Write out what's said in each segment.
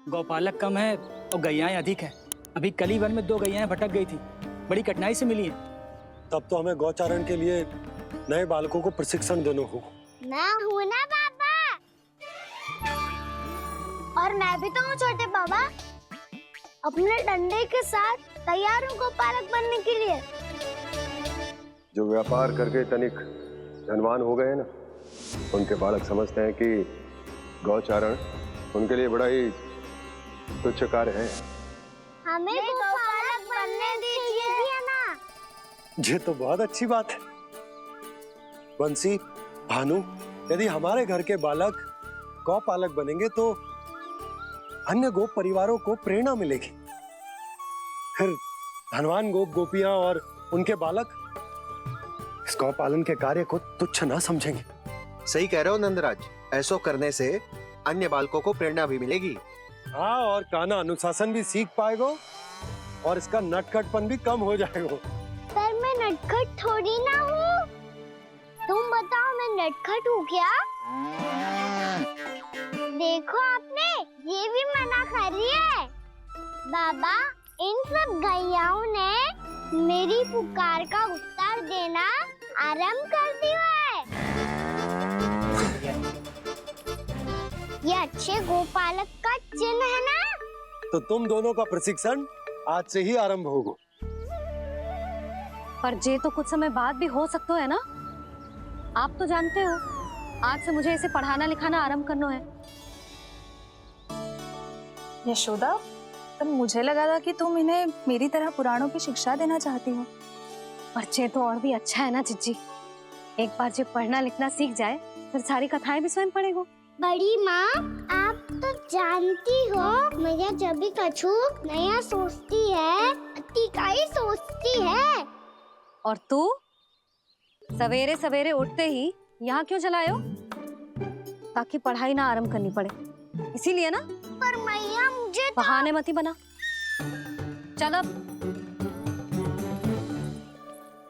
गौपालक कम है और गैयाएं अधिक है। अभी कली वन में 2 गैयाएं भटक गई थी, बड़ी कठिनाई से मिली हैं। तब तो हमें गौचारण के लिए नए बालकों को प्रशिक्षण देना होगा। मैं हूँ ना पापा, और मैं भी तो हूँ छोटे बाबा। अपने डंडे के साथ तैयार हूँ गौपालक बनने के लिए। जो व्यापार करके तनिक धनवान हो गए ना, उनके बालक समझते हैं कि गौचारण उनके लिए बड़ा ही तुच्छ कार्य है। हमें गौपालक बनने दीजिए ना। ये तो बहुत अच्छी बात है। बंसी, भानु, यदि हमारे घर के बालक गौपालक बनेंगे तो अन्य गोप परिवारों को प्रेरणा मिलेगी। फिर धनवान गोप गोपियां और उनके बालक इस गौपालन के कार्य को तुच्छ ना समझेंगे। सही कह रहे हो नंदराज, ऐसा करने से अन्य बालकों को प्रेरणा भी मिलेगी। हाँ, और कान्हा अनुशासन भी सीख पाएगा और इसका नटखटपन भी कम हो जाएगा। पर मैं नटखट थोड़ी ना हूँ। तुम बताओ मैं नटखट हूँ क्या? देखो आपने ये भी मना कर रही है। बाबा, इन सब गैयाओं ने मेरी पुकार का उत्तर देना आरंभ कर दिया है। ये अच्छे गोपालक का चिन्ह है ना? तो तुम दोनों का प्रशिक्षण आज से ही आरंभ होगा। पर ये तो कुछ समय बाद भी हो सकता है ना। आप तो जानते हो, आज से मुझे इसे पढ़ाना लिखाना आरंभ करना है। यशोदा, पर मुझे लगा था कि तुम इन्हें मेरी तरह पुराणों की शिक्षा देना चाहती हो। पर ये तो और भी अच्छा है ना जिज्जी। एक बार जब पढ़ना लिखना सीख जाए फिर सारी कथाएं भी स्वयं पढ़ेगा। बड़ी माँ, आप तो जानती हो मैया जब भी कछु नया सोचती है, अतिका ही सोचती है। और तू सवेरे सवेरे उठते ही यहाँ क्यों चलाए हो? ताकि पढ़ाई ना आरंभ करनी पड़े, इसीलिए ना। पर मैया मुझे बहाने मती बना। चल अब।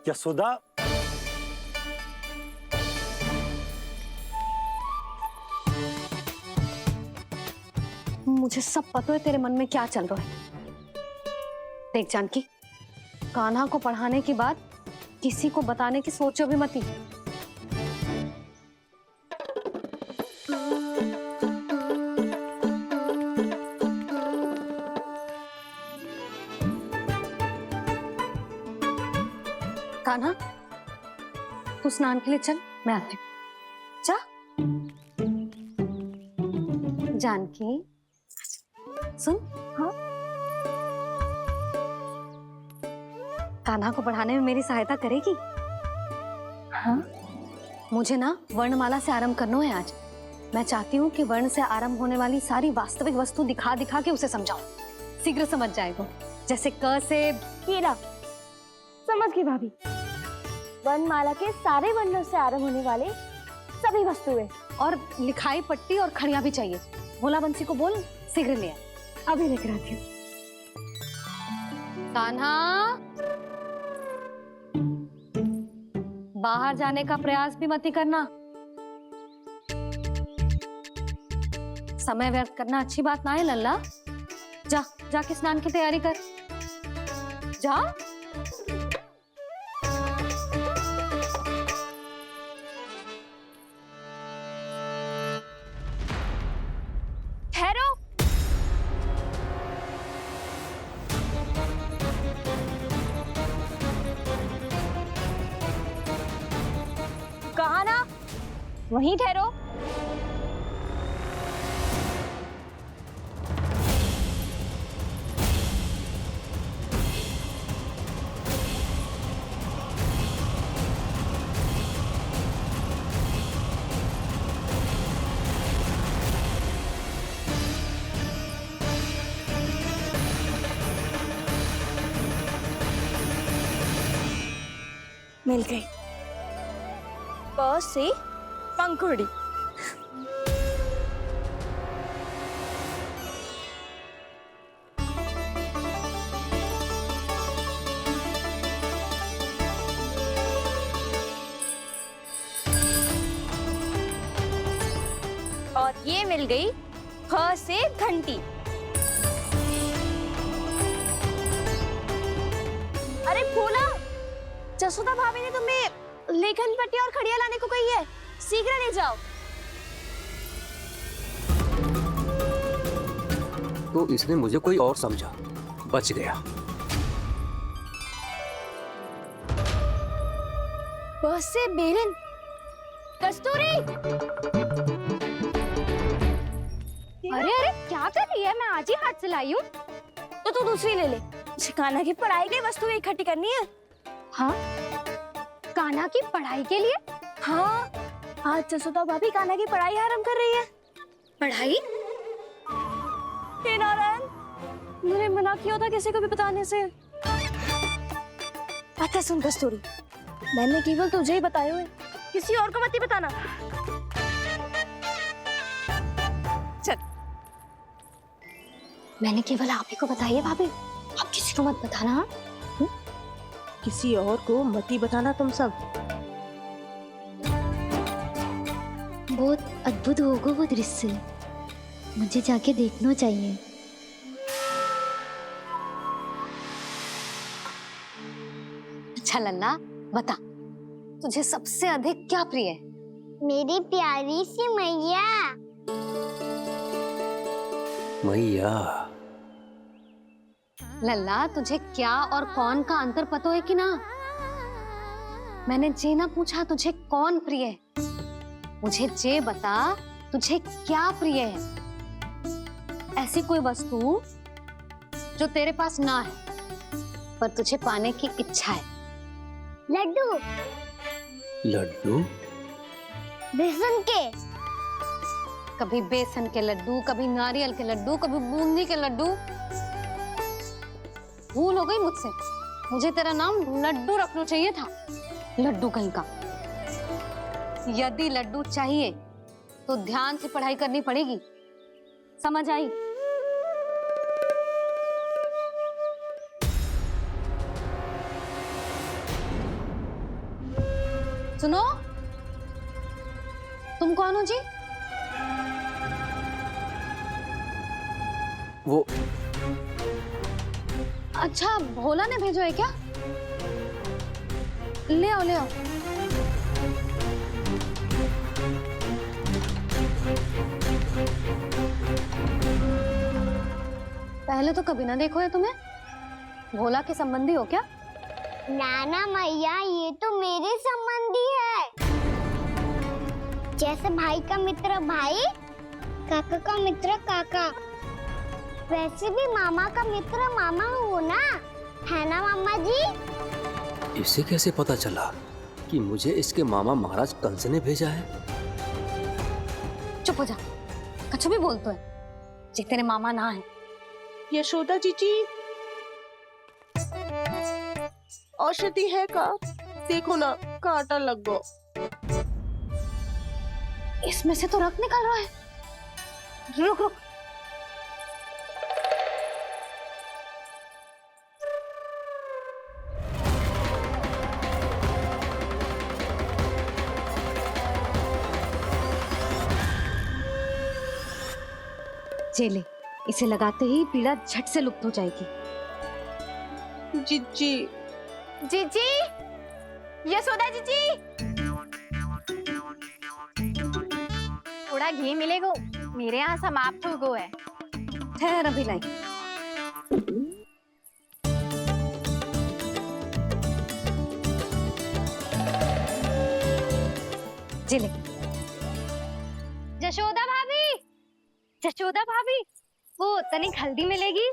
यशोदा, मुझे सब पता है तेरे मन में क्या चल रहा है। देख जानकी, कान्हा को पढ़ाने की बात किसी को बताने की सोचो भी मती। कान्हा, तू स्नान के लिए चल, मैं आती हूँ। जा। जानकी, सुन। हाँ, कान्हा को पढ़ाने में मेरी सहायता करेगी? हाँ, मुझे ना वर्णमाला से आरंभ करना है आज। मैं चाहती हूँ कि वर्ण से आरंभ होने वाली सारी वास्तविक वस्तु दिखा दिखा के उसे समझाऊं। शीघ्र समझ जाएगा। जैसे क से कीड़ा। समझ गई भाभी। वर्णमाला के सारे वर्णों से आरंभ होने वाले सभी वस्तुएं। और लिखाई पट्टी और खड़िया भी चाहिए। भोला बंसी को बोल शीघ्र ले आए। अभी लेकर आती हूँ। कान्हा, बाहर जाने का प्रयास भी मत करना। समय व्यर्थ करना अच्छी बात ना है लल्ला। जा, जाके स्नान की तैयारी कर। जा। ठहरो। कहा ना, वहीं ठहरो। मिल गई। प से पंखुड़ी। और ये मिल गई फ से घंटी। अरे फूलो, जसोदा भाभी ने तुम्हें लेखन पट्टी और खड़िया लाने को कही है, शीघ्र ले जाओ। तो इसने मुझे कोई और समझा, बच गया। बस से बेरन, कस्तूरी। अरे अरे क्या कर रही है? मैं आज ही हाथ से लाई हूँ। तो तू दूसरी ले ले। कान्हा की पढ़ाई की वस्तुएं इकट्ठी करनी है। हाँ, कान्हा की पढ़ाई के लिए? हाँ, आज जसोदा भाभी कान्हा की पढ़ाई आरंभ कर रही है। पढ़ाई? हे नारायण, मैंने मना किया था किसी को भी बताने से। अच्छा सुन कस्तूरी, मैंने केवल तुझे ही बताए हुए, किसी और को मत ही बताना। चल। मैंने केवल आप ही को बताई है भाभी, आप किसी को मत बताना। हाँ? किसी और को मत ही बताना तुम सब। बहुत अद्भुत होगा वो दृश्य, मुझे जाके देखना चाहिए। अच्छा लल्ला, बता, तुझे सबसे अधिक क्या प्रिय है? मेरी प्यारी सी मैया। मैया। लल्ला, तुझे क्या और कौन का अंतर पता है कि ना? मैंने जे ना पूछा तुझे कौन प्रिय है, मुझे जे बता तुझे क्या प्रिय है। ऐसी कोई वस्तु जो तेरे पास ना है पर तुझे पाने की इच्छा है। लड्डू। लड्डू? बेसन के। कभी बेसन के लड्डू, कभी नारियल के लड्डू, कभी बूंदी के लड्डू। भूल हो गई मुझसे, मुझे तेरा नाम लड्डू रखना चाहिए था। लड्डू कहीं का। यदि लड्डू चाहिए तो ध्यान से पढ़ाई करनी पड़ेगी, समझ आई? सुनो, तुम कौन हो जी? वो अच्छा, भोला ने भेजो है क्या? ले आओ ले आओ। पहले तो कभी ना देखो है तुम्हें। भोला के संबंधी हो क्या? नाना मैया, ये तो मेरे संबंधी है। जैसे भाई का मित्र भाई, काका का मित्र काका, वैसे भी मामा का मित्र मामा हो ना, है ना मामा जी? इसे कैसे पता चला कि मुझे इसके मामा महाराज कंस ने भेजा है? चुप हो जा, कछु भी बोलते है, जे तेरे मामा ना है। यशोदा जीजी, औषधि है का? देखो ना, कांटा लग गो। इसमें से तो रक्त निकल रहा है। रुक रुक। चले, इसे लगाते ही पीड़ा झट से लुप्त हो जाएगी। जीजी, जीजी, यशोदा जीजी, थोड़ा घी मिलेगा, मेरे यहाँ समाप्त हो गो है। ठहर अभी लाई। जिले। जशोदा भाभी, जशोदा भाभी, वो तनिक हल्दी मिलेगी?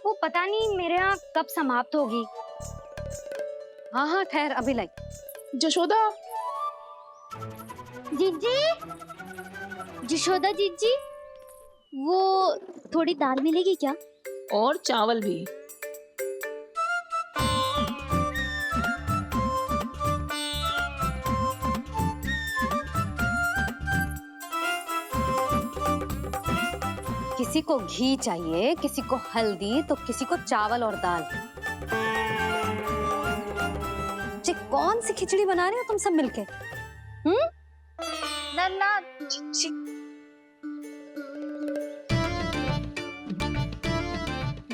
वो पता नहीं मेरे यहाँ कब समाप्त होगी। हाँ हाँ ठहर अभी लाई। जशोदा, जीजी, जशोदा जीजी, वो थोड़ी दाल मिलेगी क्या? और चावल भी। किसी को घी चाहिए, किसी को हल्दी, तो किसी को चावल और दाल। जी कौन सी खिचड़ी बना रहे हो तुम सब मिलके? नन्ना,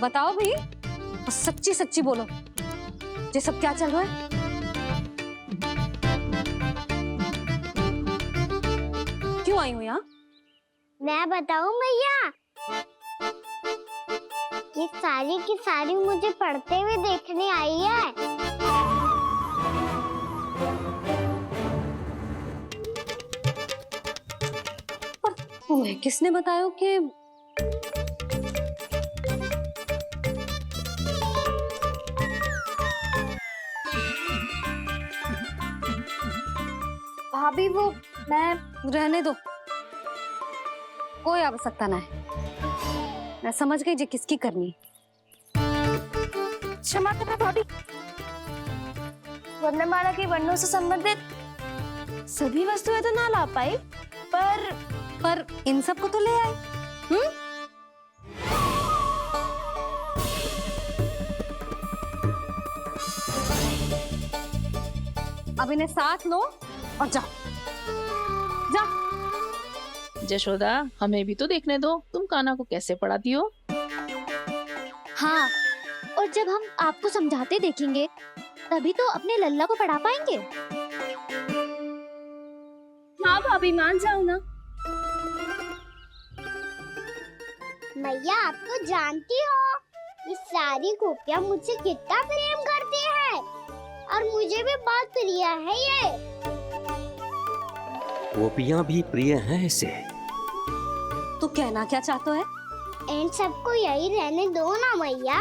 बताओ भाई, सच्ची सच्ची बोलो। ये सब क्या चल रहा है? क्यों आई हो यहाँ? मैं बताऊं भैया, ये सारी की सारी मुझे पढ़ते हुए देखने आई है। पर तुम्हें किसने बताया कि भाभी वो मैं रहने दो, कोई आवश्यकता ना है। मैं समझ गई जे किसकी करनी। क्षमा करना भाभी, वर्णमाला के वर्णों से संबंधित सभी वस्तुएं तो ना ला पाई, पर इन सब को तो ले आए। अब इन्हें साथ लो और जाओ। जा। जशोदा, हमें भी तो देखने दो तुम कान्हा को कैसे पढ़ाती हो। हाँ, और जब हम आपको समझाते देखेंगे तभी तो अपने लल्ला को पढ़ा पाएंगे। हाँ भाभी, मान जाओ ना। मैया, आप तो जानती हो ये सारी गोपियां मुझसे कितना प्रेम करती है और मुझे भी बहुत प्रिय है ये। गोपियां भी प्रिय हैं इसे। तू कहना क्या चाहता है? इन सबको यही रहने दो ना मैया।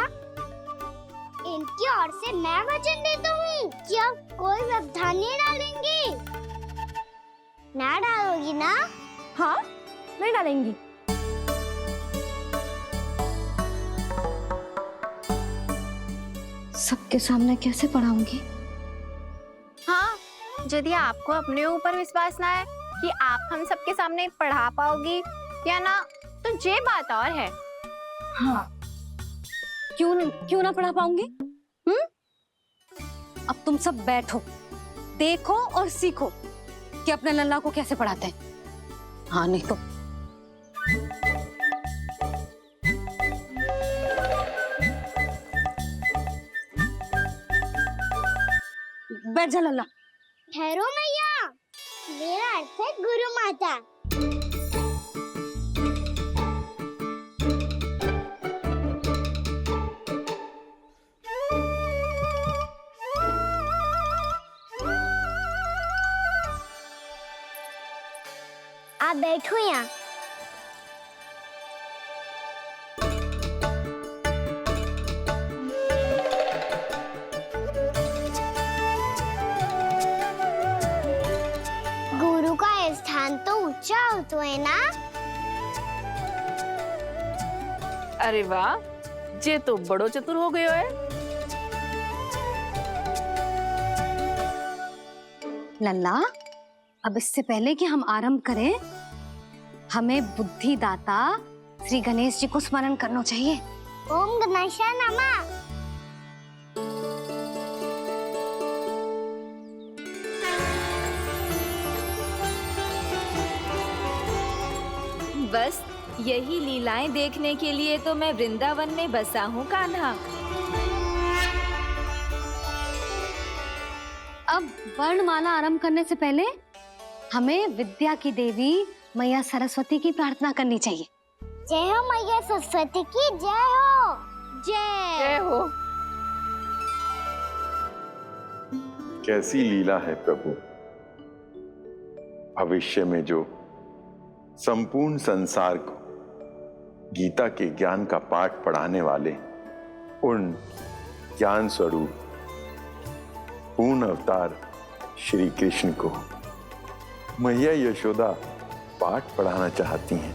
इनकी ओर से मैं वचन देता हूँ कि अब कोई व्यवधान नहीं डालेंगी। ना डालोगी ना? हाँ, नहीं डालेंगी। सबके सामने कैसे पढ़ाऊंगी? हाँ, यदि आपको अपने ऊपर विश्वास ना है कि आप हम सबके सामने पढ़ा पाओगी या ना, तो ये बात और है। हाँ, क्यों ना पढ़ा पाऊंगी? अब तुम सब बैठो, देखो और सीखो कि अपने लल्ला को कैसे पढ़ाते हैं। हाँ, नहीं तो बैठ जा लल्ला। ठहरो मैया, मेरा अर्थ है गुरु माता। आप बैठो यहाँ। गुरु का स्थान तो ऊंचा होता है ना? अरे वाह, जे तो बड़ो चतुर हो गयो है। लल्ला, अब इससे पहले कि हम आरंभ करें, हमें बुद्धिदाता श्री गणेश जी को स्मरण करना चाहिए। ओम गणेशाय नमः। बस यही लीलाएं देखने के लिए तो मैं वृंदावन में बसा हूँ कान्हा। अब वर्णमाला आरंभ करने से पहले हमें विद्या की देवी मैया सरस्वती की प्रार्थना करनी चाहिए। जय हो मैया सरस्वती की जय हो। जय हो। कैसी लीला है प्रभु, भविष्य में जो संपूर्ण संसार को गीता के ज्ञान का पाठ पढ़ाने वाले उन ज्ञान स्वरूप पूर्ण अवतार श्री कृष्ण को मैया यशोदा पाठ पढ़ाना चाहती हैं।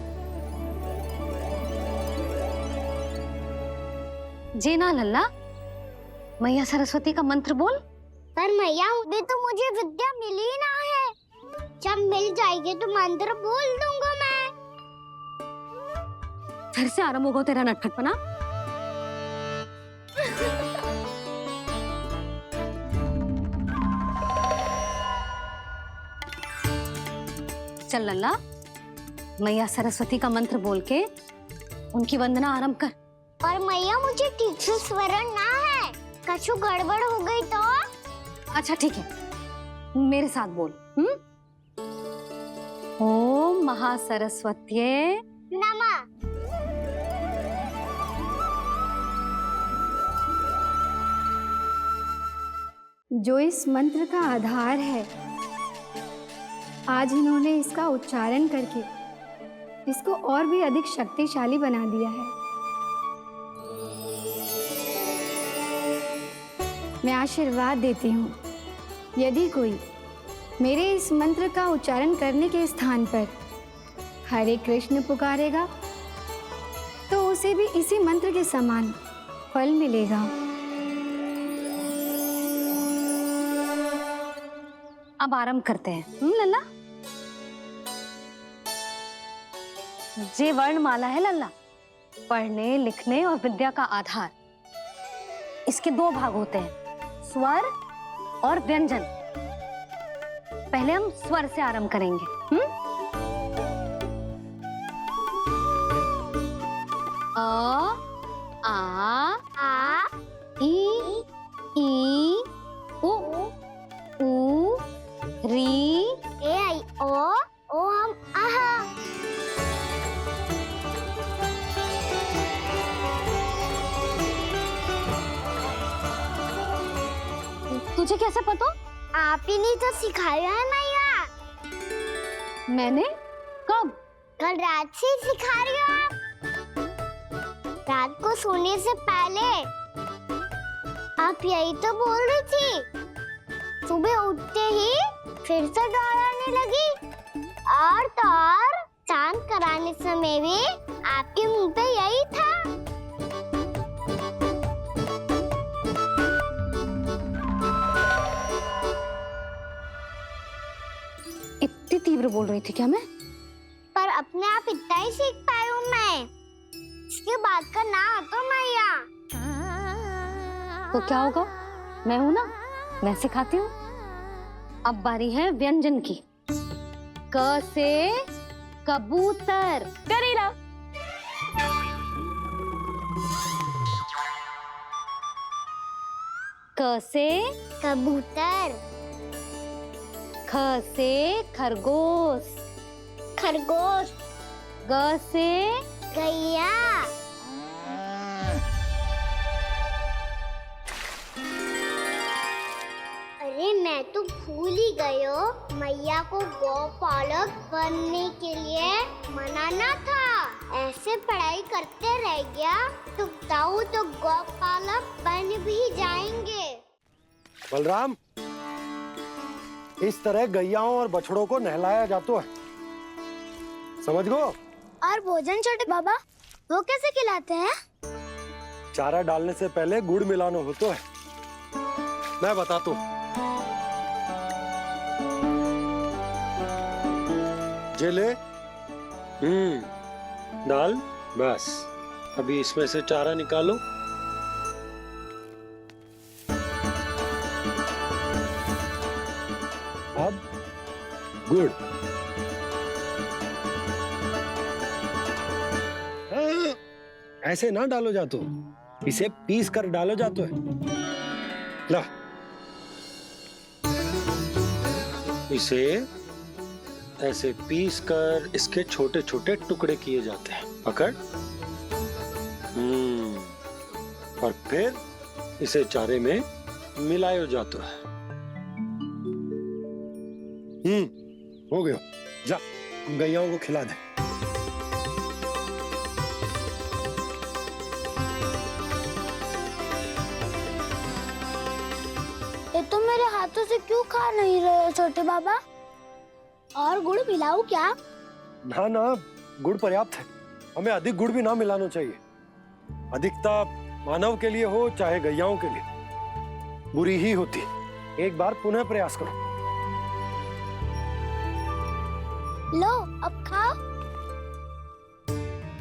जी ना लल्ला, मैया सरस्वती का मंत्र बोल। पर मैया, अभी तो मुझे विद्या मिली ना है। जब मिल जाएगी तो मंत्र बोल दूंगा मैं। फिर से आरंभ होगा तेरा नटखटपना। चल लल्ला, मैया सरस्वती का मंत्र बोल के उनकी वंदना आरंभ कर। और मैया, मुझे ठीक से स्मरण ना है। कछु गड़बड़ हो गई तो? अच्छा ठीक है, मेरे साथ बोल। ओम महासरस्वत्ये नमः। जो इस मंत्र का आधार है, आज इन्होंने इसका उच्चारण करके इसको और भी अधिक शक्तिशाली बना दिया है। मैं आशीर्वाद देती हूँ, यदि कोई मेरे इस मंत्र का उच्चारण करने के स्थान पर हरे कृष्ण पुकारेगा तो उसे भी इसी मंत्र के समान फल मिलेगा। अब आरंभ करते हैं। लल्ला, जे वर्णमाला है लल्ला, पढ़ने लिखने और विद्या का आधार। इसके दो भाग होते हैं, स्वर और व्यंजन। पहले हम स्वर से आरंभ करेंगे। अ, आ, ई, उ, री, ए आई ओ हम आहा। तुझे कैसे पता? आप ही नहीं तो सिखाया है मैया। मैंने? कब? कल रात से ही सिखा रही हो आप। रात को सोने से पहले आप यही तो बोल रही थी। सुबह उठते ही फिर से दोहराने लगी, और तो और चांद कराने समय भी आपके मुंह पे यही था। इतनी तीव्र बोल रही थी क्या मैं? पर अपने आप इतना ही सीख पाई हूँ मैं। इसके बाद का ना तो मैया। तो क्या होगा? मैं हूं ना, मैं सिखाती हूँ। अब बारी है व्यंजन की। क से कबूतर। करेला। क से कबूतर। ख से खरगोश। खरगोश। ग से गैया। अरे मैं तो भूल ही गई हो, मैया को गौपालक बनने के लिए मनाना था। ऐसे पढ़ाई करते रह गया तो ताऊ तो गौपालक बन भी जाएंगे। बलराम, इस तरह गैयाओं और बछड़ों को नहलाया जाता है, समझ गो? और भोजन छोटे बाबा, वो कैसे खिलाते हैं? चारा डालने से पहले गुड़ मिलाना होता है। मैं बताता हूँ। जे ले, डाल, बस। अभी इसमें से चारा निकालो। अब गुड़। ऐसे ना डालो जातो, इसे पीस कर डालो जातो है। ला, इसे ऐसे पीस कर इसके छोटे छोटे टुकड़े किए जाते हैं। पकड़। और फिर इसे चारे में मिलाया जाता है। हो गया। जा, हम गैयाओं को खिला दे। ये तो मेरे हाथों से क्यों खा नहीं रहे हो छोटे बाबा? और गुड़ मिलाऊं क्या? ना ना, गुड़ पर्याप्त है। हमें अधिक गुड़ भी ना मिलाना चाहिए। अधिकता मानव के लिए हो चाहे गैयाओं के लिए बुरी ही होती। एक बार पुनः प्रयास करो। लो, अब खाओ।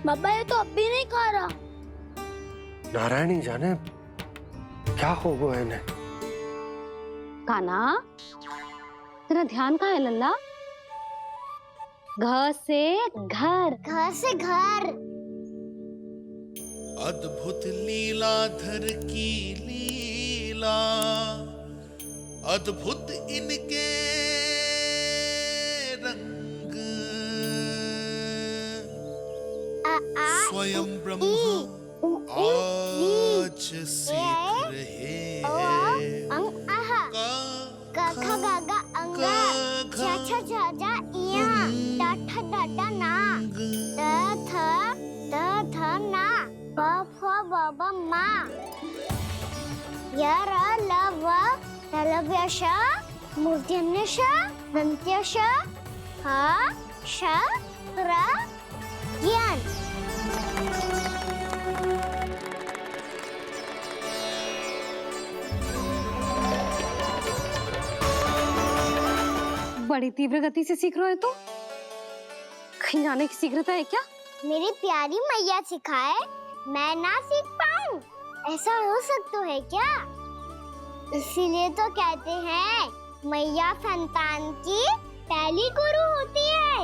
बाबा ये तो अब भी नहीं खा रहा। नारायणी जाने क्या हो गया इन्हें। काना, तेरा ध्यान कहाँ है लल्ला? घ से घर। घर से घर। अद्भुत लीलाधर की लीला लीला अद्भुत इनके रंग स्वयं ब्रह्म आज सीख रहे हैं क ख ग घ अंग छ छ छ ज इया ट ठ ड ड ना त थ ना प फ ब ब मा य र ल व तलव्य श मूर्धन्य श दन्त्य श ह श र ज्ञान। बड़ी तीव्र गति से सीख रहे हो तो कहीं जाने की शीघ्रता है क्या? मेरी प्यारी मैया सिखाए मैं ना सीख पाऊं, ऐसा हो सकता है क्या? इसीलिए तो कहते हैं मैया संतान की पहली गुरु होती है।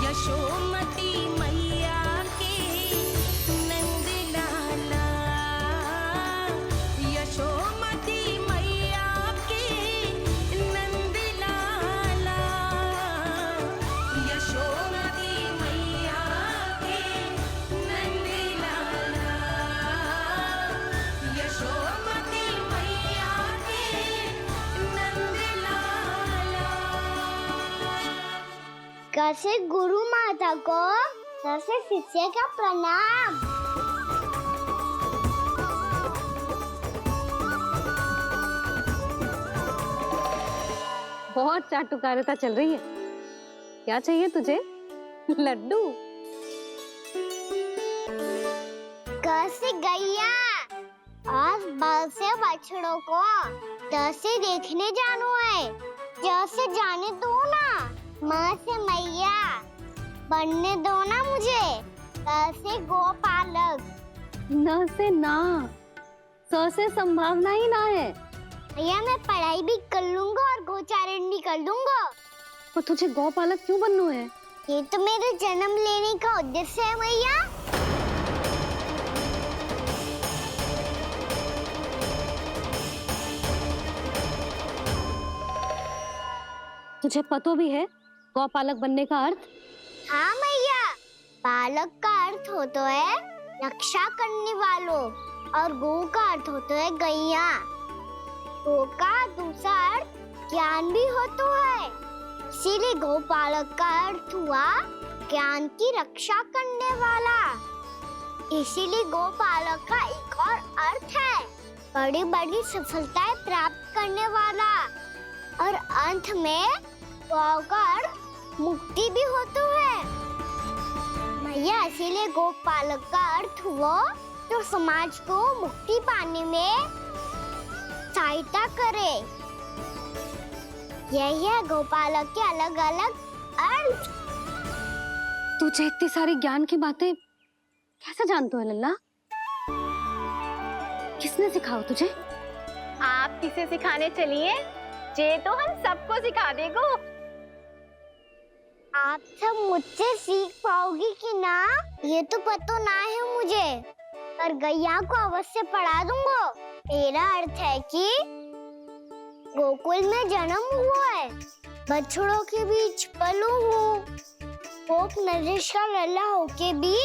यशोमती मैया के नंद लाला, यशोमती मैया के नंद लाला, यशोमती मैया के नंद लाला, यशोमती मैया के नंद लाला। कैसे गुरु माता को सबसे शिष्य का प्रणाम। बहुत चाटुकारिता चल रही है। क्या चाहिए तुझे? लड्डू? कैसे गैया और बल से बछड़ों को कैसे देखने जानो है, जैसे जाने दो ना, माँ से मैया बनने दो ना मुझे, कैसे गोपालक। न से ना, स से संभावना ही ना है। भैया मैं पढ़ाई भी कर लूंगा और गोचारण भी कर दूंगा। और तुझे गौपालक क्यों बनना है? ये तो मेरे जन्म लेने का उद्देश्य है भैया। तुझे पता भी है गौपालक बनने का अर्थ? हाँ मैया, पालक का अर्थ होता है रक्षा करने वालों और गौ का अर्थ होता है गैया। गौ का दूसरा अर्थ ज्ञान भी होता है, इसीलिए गौपालक का अर्थ हुआ ज्ञान की रक्षा करने वाला। इसीलिए गौपालक का एक और अर्थ है बड़ी बड़ी सफलताएं प्राप्त करने वाला, और अंत में गौ का अर्थ मुक्ति भी होता है। भैया इसीलिए गोपालक का अर्थ हुआ जो समाज को मुक्ति पाने में सहायता करे। यही है गोपालक के अलग अलग अर्थ। तुझे इतनी सारी ज्ञान की बातें कैसे जानते हो लल्ला? किसने सिखाओ तुझे? आप किसे सिखाने चलिए, जे तो हम सबको सिखा देगो। आप सब मुझसे सीख पाओगी कि ना ये तो पता ना है मुझे, पर गैया को अवश्य पढ़ा दूंगा। मेरा अर्थ है कि गोकुल में जन्म हुआ है, बछड़ों के बीच पलू हूँ, गोप नरेश का लल्ला होके भी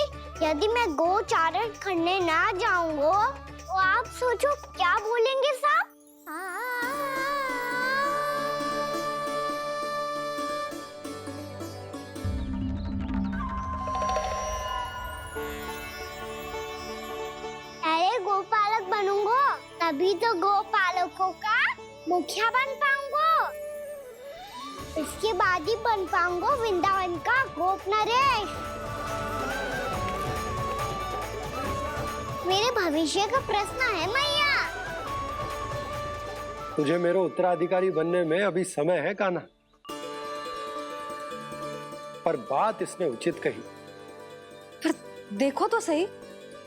यदि मैं गोचारण करने ना जाऊंगा तो आप सोचो क्या बोलेंगे साहब? अरे गोपालक बनूंगा तभी तो गोपालकों का मुखिया बन पाऊंगा, इसके बाद ही बन पाऊंगा वृंदावन का गोप नरेश। मेरे भविष्य का प्रश्न है मैया। तुझे मेरा उत्तराधिकारी बनने में अभी समय है कान्हा, पर बात इसने उचित कही। पर देखो तो सही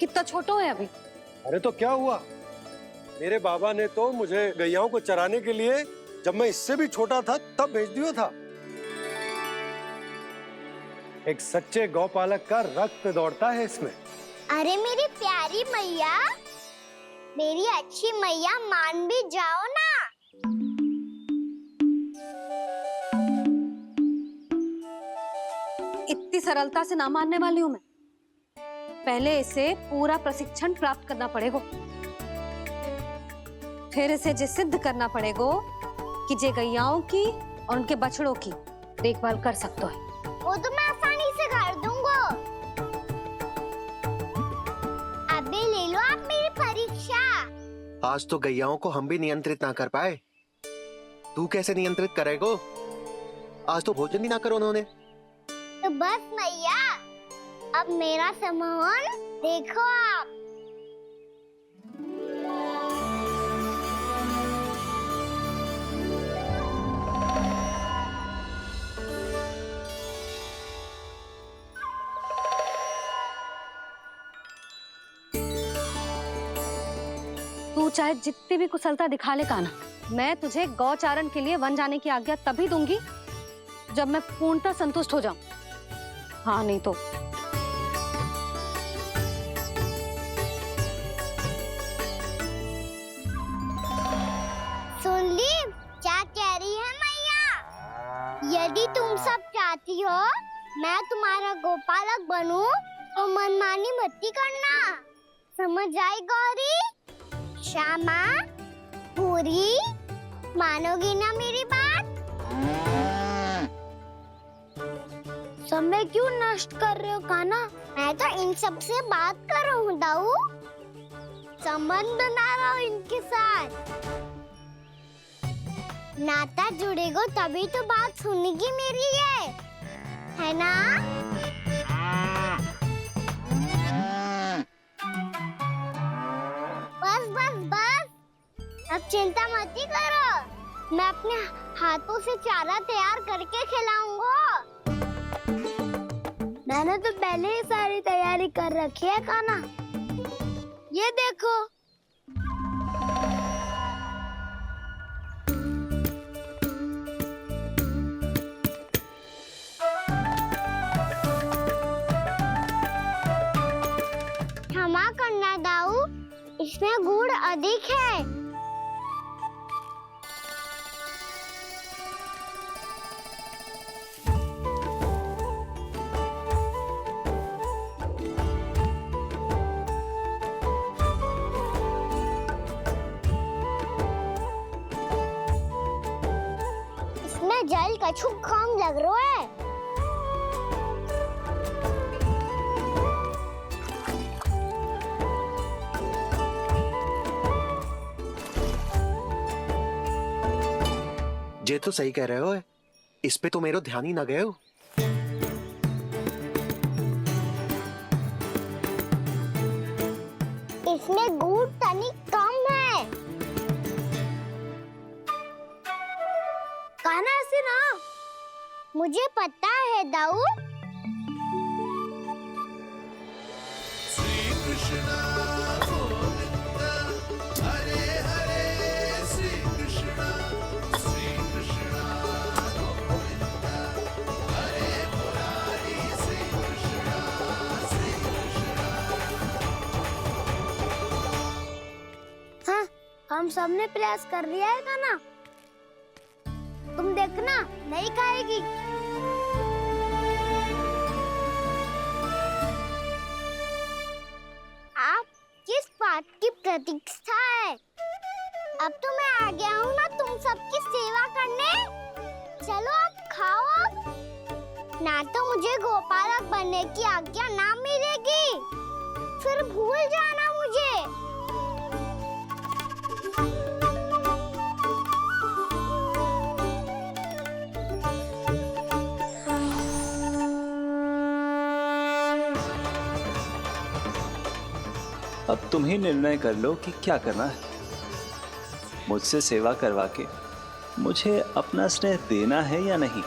कितना छोटा है अभी। अरे तो क्या हुआ, मेरे बाबा ने तो मुझे गैयाओं को चराने के लिए जब मैं इससे भी छोटा था तब भेज दिया था। एक सच्चे गौपालक का रक्त दौड़ता है इसमें। अरे मेरी प्यारी मैया, मेरी अच्छी मैया मान भी जाओ ना। इतनी सरलता से ना मानने वाली हूं मैं। पहले इसे पूरा प्रशिक्षण प्राप्त करना पड़ेगा, फिर इसे जे सिद्ध करना पड़ेगा कि जे गैयाओं की और उनके बछड़ों की देखभाल कर सकते है। वो तो मैं आसानी से कर दूंगा। अबे ले लो आप मेरी परीक्षा। आज तो गैयाओं को हम भी नियंत्रित ना कर पाए, तू कैसे नियंत्रित करेगो? आज तो भोजन भी ना करो उन्होंने। तो बस मैया, अब मेरा सम्मान देखो आप। तू चाहे जितनी भी कुशलता दिखा ले कान्हा, मैं तुझे गौचारण के लिए वन जाने की आज्ञा तभी दूंगी जब मैं पूर्णतः संतुष्ट हो जाऊं। हाँ नहीं तो सुन ली क्या कह रही है मैया? यदि तुम सब चाहती हो मैं तुम्हारा गोपालक बनूं तो मनमानी मत करना, समझ आई गौरी? श्यामा, पूरी, मानोगी ना मेरी बात? समय क्यों नष्ट कर रहे हो कान्हा? मैं तो इन सब से बात कर रहा हूँ दाऊ, संबंध बना रहा हूँ इनके साथ। नाता जुड़ेगा तभी तो बात सुनेगी मेरी है ना? बस बस बस, अब चिंता मत ही करो, मैं अपने हाथों से चारा तैयार करके खिलाऊंगा। मैंने तो पहले ही सारी तैयारी कर रखी है कान्हा, ये देखो। क्षमा करना दाऊ, इसमें गुड़ अधिक है। इसमें जल कछु कम लग रहा है। जे तो सही कह रहे हो, इस पे तो मेरो ध्यान ही ना गए हो। इसमें गुड़ तनिक कम है। कान्हा ऐसे ना, मुझे पता है दाऊ। श्री कृष्ण गोविंद हरे हरे, श्री कृष्ण गोविंद हरे मुरारी, श्री कृष्ण हाँ, हम सबने प्रयास कर लिया है कान्हा, तुम देखना नहीं खाएगी। आप किस बात की प्रतीक्षा है? अब तो मैं आ गया हूँ ना तुम सबकी सेवा करने। चलो अब खाओ अब। ना तो मुझे गोपालक बनने की आज्ञा ना मिलेगी, फिर भूल जाना मुझे। अब तुम ही निर्णय कर लो कि क्या करना है। मुझसे सेवा करवा के मुझे अपना स्नेह देना है या नहीं।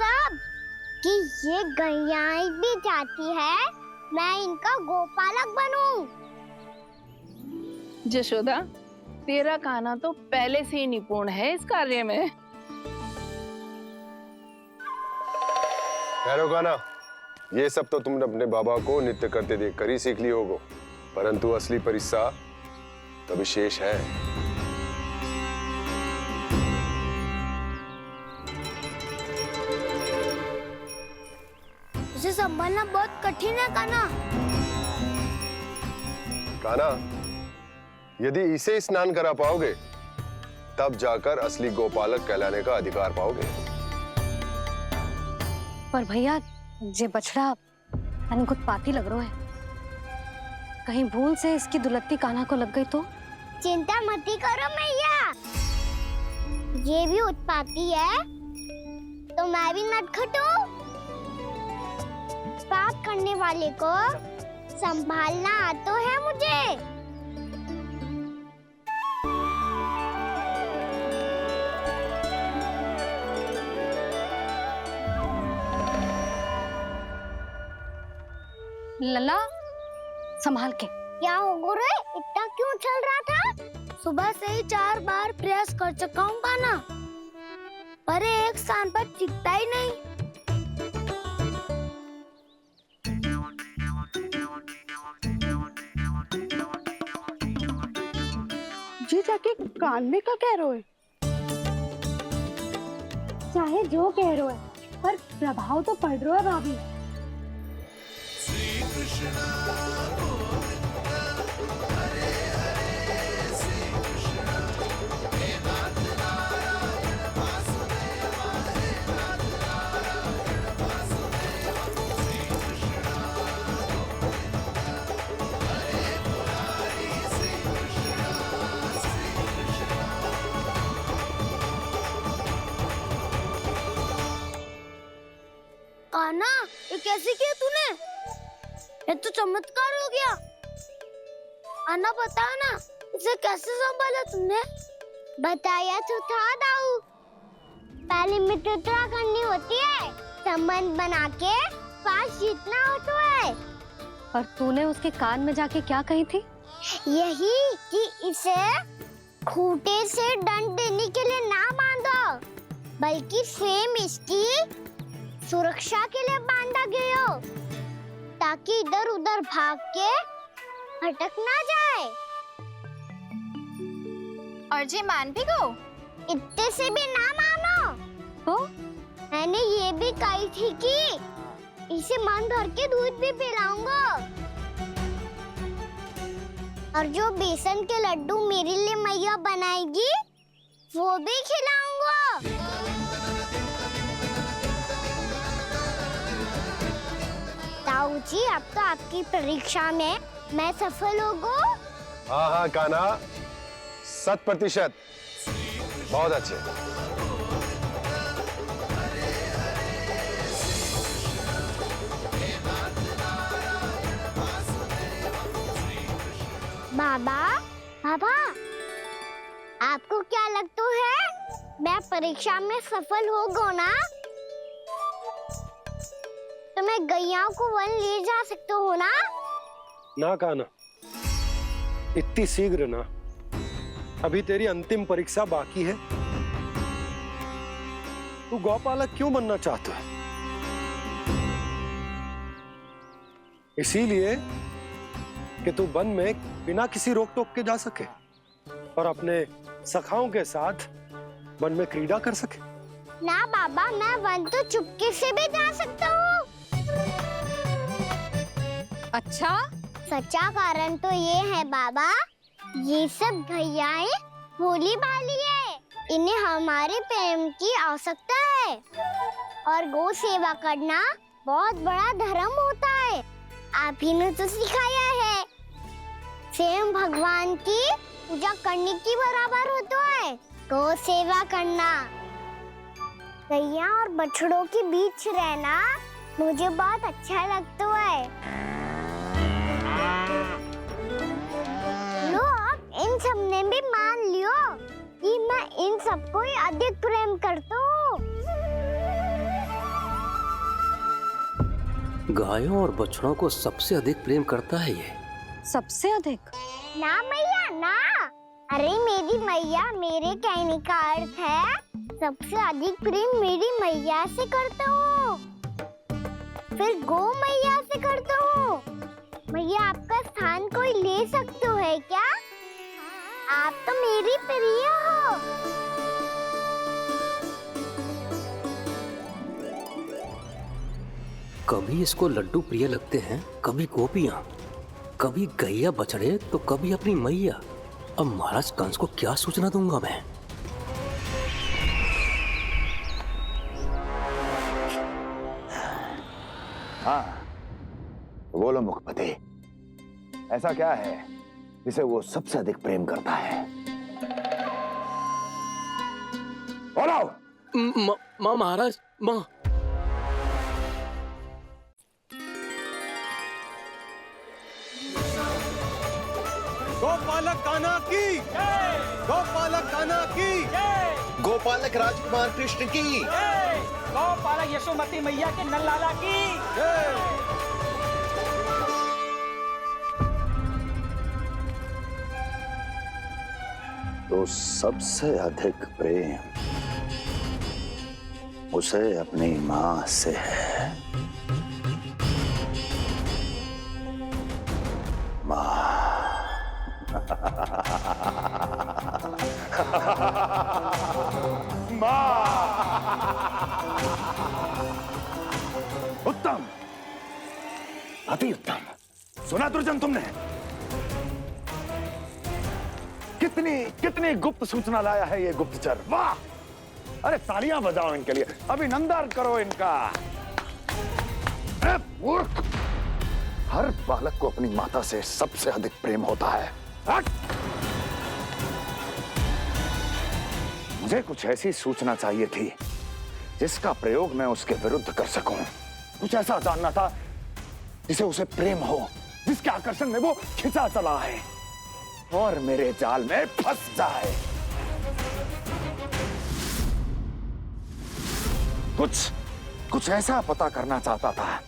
सब कि ये गैयाएं भी चाहती है मैं इनका गोपालक बनूं। जशोदा, तेरा कान्हा तो पहले से ही निपुण है इस कार्य में। ठहरो कान्हा, ये सब तो तुमने अपने बाबा को नृत्य करते देखकर ही सीख ली होगो, परंतु असली परिस्सा तो विशेष है। उसे संभालना बहुत कठिन है कान्हा। कान्हा, यदि इसे स्नान करा पाओगे तब जाकर असली गोपालक कहलाने का अधिकार पाओगे। पर भैया ये बछड़ा यानी उत्पाती लग रहा है, कहीं भूल से इसकी दुलत्ती कान्हा को लग गई तो? चिंता मत करो मैया, ये भी उत्पाती है तो मैं भी नटखट हूँ। पाप करने वाले को संभालना आता है मुझे। लला संभाल के। क्या हो गुरु, इतना क्यों चल रहा था? सुबह से ही 4 बार प्रयास कर चुका हूँ कान्हा, पर एक स्थान पर टिकता ही नहीं। जी जाके कान में का कह रहे हो? चाहे जो कह रहे हो पर प्रभाव तो पड़ रहा है भाभी। श्री कृष्ण गोविंद हरे हरे श्री कृष्ण हे नाथ नारायण वासुदेव हे नाथ नारायण वासुदेव श्री कृष्ण गोविंद हरे मुरारी श्री कृष्ण कान्हा, ये कैसे किया तूने? ये तो चमत्कार हो गया। कान्हा बता ना, इसे कैसे संभाला तुमने? बताया तो था दाऊ, पहले मित्रता करनी होती है, संबंध बना के पास जीतना होता है। पर तूने उसके कान में जाके क्या कही थी? यही कि इसे खूंटे से दंड देने के लिए ना बांधो, बल्कि स्वयं इसकी सुरक्षा के लिए बांधा गया हो, ताकि इधर उधर भाग के भटक ना जाए। और जी मान भी गो? इतने से भी ना मानो। तो मैंने ये भी कही थी कि इसे मन भर के दूध भी पिलाऊंगा, और जो बेसन के लड्डू मेरे लिए मैया बनाएगी वो भी खिलाऊंगा। ताऊ जी, अब तो आपकी परीक्षा में मैं सफल होगा। हाँ हाँ कान्हा, 100%। बहुत अच्छे। बाबा, बाबा, आपको क्या लगता है मैं परीक्षा में सफल होगा ना? तो मैं गैयाओं को वन ले जा सकता हूँ ना? ना कान्हा, इतनी शीघ्र ना, अभी तेरी अंतिम परीक्षा बाकी है। तू गौपालक क्यों बनना चाहता है? इसीलिए कि तू वन में बिना किसी रोक टोक के जा सके और अपने सखाओं के साथ वन में क्रीड़ा कर सके। ना बाबा, मैं वन तो चुपके से भी जा सकता हूँ। अच्छा? सच्चा कारण तो ये है बाबा, ये सब गैयाएं भोली भाली है, इन्हें हमारे प्रेम की आवश्यकता है, और गौ सेवा करना बहुत बड़ा धर्म होता है। आप ही ने तो सिखाया है, स्वयं भगवान की पूजा करने की बराबर होता है गौ सेवा करना। गैया और बछड़ों के बीच रहना मुझे बहुत अच्छा लगता है। लो, अब इन सब ने भी मान लियो कि मैं इन सबको ही अधिक प्रेम करता हूँ। गायों और बछड़ों को सबसे अधिक प्रेम करता है ये। सबसे अधिक? ना मैया ना, अरे मेरी मैया, मेरे कहने का अर्थ है सबसे अधिक प्रेम मेरी मैया से करता हूँ, फिर गौ मैया से करता हूँ। मैया आपका स्थान कोई ले सकते है क्या? आप तो मेरी प्रिय हो। कभी इसको लड्डू प्रिय लगते हैं, कभी गोपियां, कभी गैया बछड़े, तो कभी अपनी मैया। अब महाराज कंस को क्या सूचना दूंगा मैं? हाँ, बोलो मुखपति, ऐसा क्या है जिसे वो सबसे अधिक प्रेम करता है? बोलो। माँ महाराज, माँ। गोपालक कान्हा की, गोपालक कान्हा की, गोपालक राजकुमार कृष्ण की, गोपालक यशोमती मैया के नललाला की। तो सबसे अधिक प्रेम उसे अपनी माँ से है। माँ। उत्तम, अति उत्तम। सुना दुर्जन तुमने? कितनी कितनी गुप्त सूचना लाया है ये गुप्तचर। वाह! अरे तालियां बजाओ इनके लिए, अभिनंदन करो इनका। मूर्ख! हर बालक को अपनी माता से सबसे अधिक प्रेम होता है। मुझे कुछ ऐसी सूचना चाहिए थी जिसका प्रयोग मैं उसके विरुद्ध कर सकूं। कुछ ऐसा जानना था जिसे उसे प्रेम हो, जिसके आकर्षण में वो खिंचा चला है और मेरे जाल में फंस जाए। कुछ ऐसा पता करना चाहता था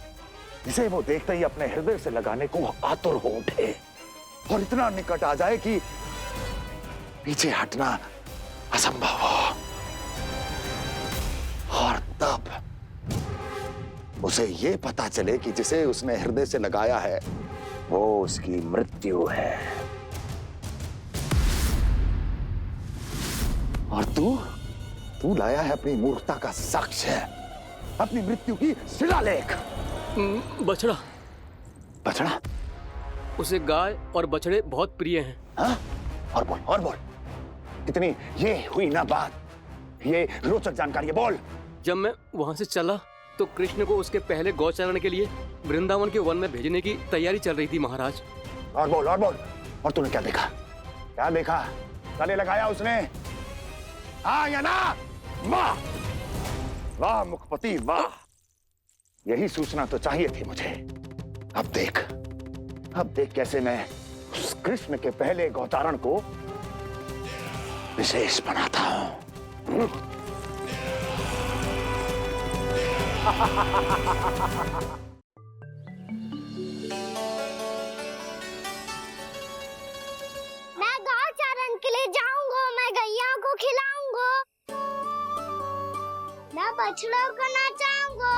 जिसे वो देखते ही अपने हृदय से लगाने को आतुर हो उठे और इतना निकट आ जाए कि पीछे हटना असंभव हो। और तब उसे ये पता चले कि जिसे उसने हृदय से लगाया है वो उसकी मृत्यु है। और तू लाया है अपनी मूर्खता का साक्ष्य, अपनी मृत्यु की शिलालेख। बछड़ा। बछड़ा? उसे गाय और बछड़े बहुत प्रिय हैं। हाँ? और बोल। कितनी ये हुई ना बात, ये रोचक जानकारी है, बोल। जब मैं वहां से चला तो कृष्ण को उसके पहले गौचारण के लिए वृंदावन के वन में भेजने की तैयारी चल रही थी महाराज। और बोल। और तूने क्या देखा? गले लगाया उसने? हाँ या ना? वाह वाह मुखपति वाह, यही सूचना तो चाहिए थी मुझे। अब देख कैसे मैं उस कृष्ण के पहले गौचारण को विशेष बनाता हूं। मैं गौचारण के लिए जाऊंगा, मैं गैया को खिलाऊंगा, मैं बछड़ों को नचाऊंगा,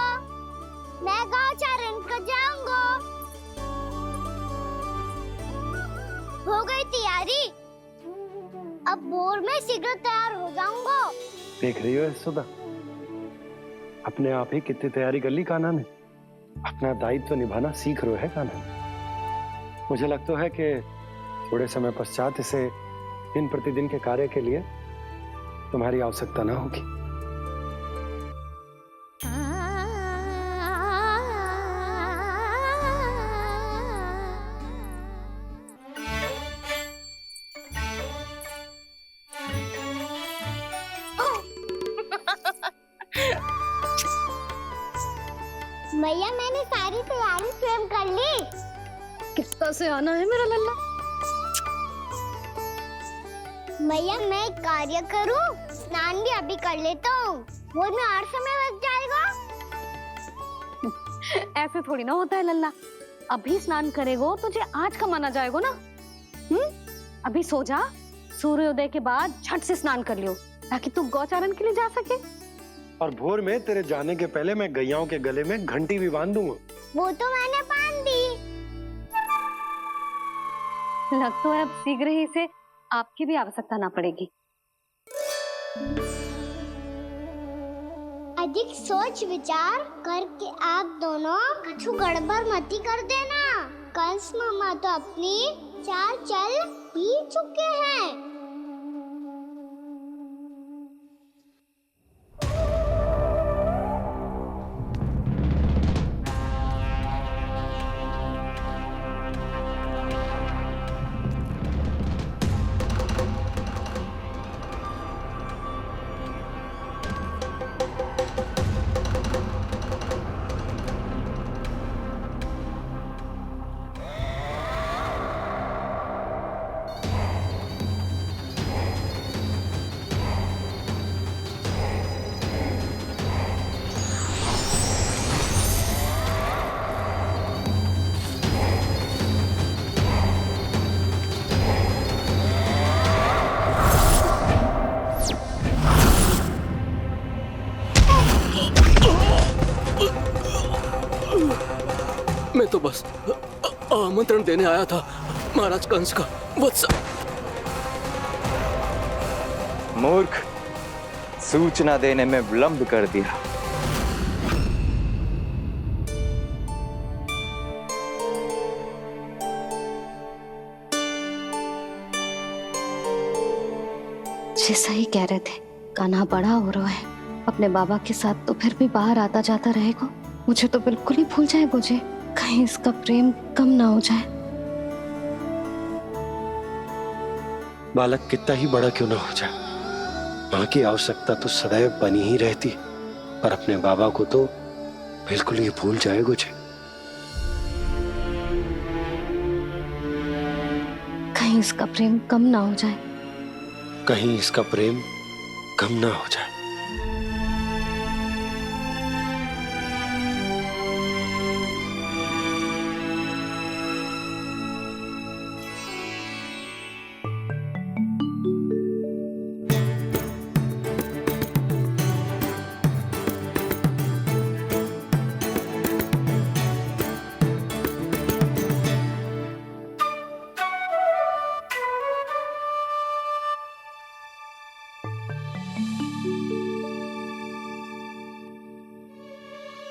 मैं गौचारण को जाऊंगा। हो गई तैयारी, अब भोर में शीघ्र तैयार हो जाऊंगा। देख रही हो यशोदा, अपने आप ही कितनी तैयारी कर ली कान्हा ने। अपना दायित्व निभाना सीख रहे है कान्हा। मुझे लगता है कि थोड़े समय पश्चात इसे दिन प्रतिदिन के कार्य के लिए तुम्हारी आवश्यकता ना होगी। मैया मैंने सारी तैयारी स्वयं कर ली। कितना से आना है मेरा लल्ला? मैया मैं एक कार्य करूं, स्नान भी अभी कर लेता हूँ, वो में और समय लग जाएगा। ऐसे थोड़ी ना होता है लल्ला। अभी स्नान करेगो तुझे आज का माना जाएगा ना। अभी सो जा, सूर्योदय के बाद झट से स्नान कर लियो ताकि तू गौचारण के लिए जा सके। और भोर में तेरे जाने के पहले मैं गैयाओं के गले में घंटी भी बांध दूंगा। वो तो मैंने बांध दी। लग तो है अब शीघ्र ही से आपकी भी आवश्यकता ना पड़ेगी। अधिक सोच विचार करके आप दोनों कछु गड़बड़ मती कर देना। कंस मामा तो अपनी चाल चल ही चुके हैं। मैं तो बस आमंत्रण देने आया था महाराज कंस का। वत्स मूर्ख, सूचना देने में विलंब कर दिया। जैसा ही कह रहे थे, कान्हा बड़ा हो रहा है अपने बाबा के साथ, तो फिर भी बाहर आता जाता रहेगा। मुझे तो बिल्कुल ही भूल जाए मुझे, कहीं इसका प्रेम कम ना हो जाए। बालक कितना ही बड़ा क्यों ना हो जाए, माँ की आवश्यकता तो सदैव बनी ही रहती, पर अपने बाबा को तो बिल्कुल ही भूल जाए मुझे। कहीं इसका प्रेम कम ना हो जाए, कहीं इसका प्रेम कम ना हो जाए।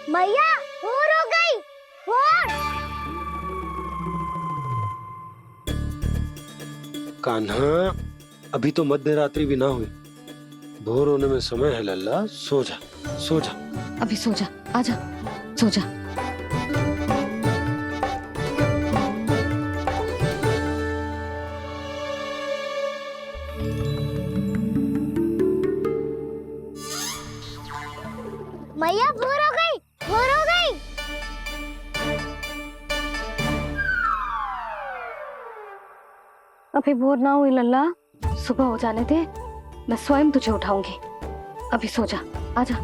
मैया भोर हो गई। भोर। कान्हा, अभी तो मध्य रात्रि भी ना हुई, भोर होने में समय है लल्ला। सो जा, सो जा। अभी सो जा, आजा, सो जा। मैया भोर हो गई, भोर हो गई। अभी भोर ना हुई लल्ला, सुबह हो जाने दे, मैं स्वयं तुझे उठाऊंगी। अभी सो जा, आजा।